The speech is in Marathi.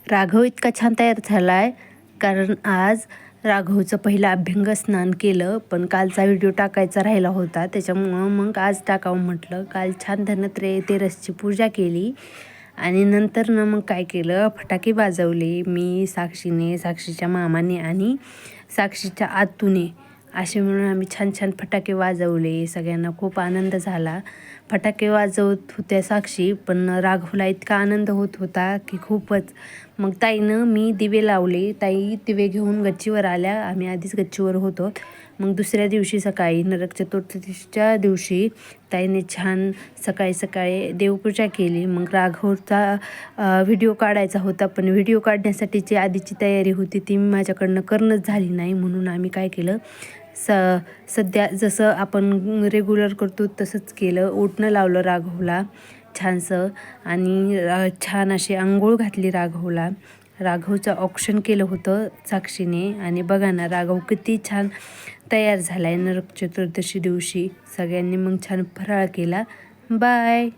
राघव इतका छान तयार झाला आहे कारण आज राघवचं पहिलं अभ्यंग स्नान केलं, पण कालचा व्हिडिओ टाकायचा राहिला होता त्याच्यामुळं मग आज टाकावं म्हटलं. काल छान धनतेरसची पूजा केली आणि नंतर मग काय केलं, फटाके वाजवले मी, साक्षीने, साक्षीच्या मामाने आणि साक्षीच्या आतूने असे म्हणून आम्ही छान छान फटाके वाजवले. सगळ्यांना खूप आनंद झाला. फटाके वाजवत होत्या साक्षी, पण राघवला इतका आनंद होत होता की खूपच. मग ताईनं मी दिवे लावले, ताई दिवे घेऊन गच्चीवर आल्या. आम्ही आधीच गच्चीवर होतो. मग दुसऱ्या दिवशी सकाळी नरक चतुर्थीच्या दिवशी ताईने छान सकाळी सकाळी देवपूजा केली. मग राघवचा व्हिडिओ काढायचा होता, पण व्हिडिओ काढण्यासाठीची आधीची तयारी होती ती माझ्याकडनं करणंच झाली नाही. म्हणून आम्ही काय केलं, सध्या जसं आपण रेग्युलर करतो तसंच केलं. ओढणं लावलं राघवला छानसं आणि छान अशी अंघोळ घातली राघवला. राघवचं ऑप्शन केलं होतं साक्षीने आणि बघा ना राघव किती छान तयार झाला आहे नरक चतुर्दशी दिवशी. सगळ्यांनी मग छान फराळ केला. बाय.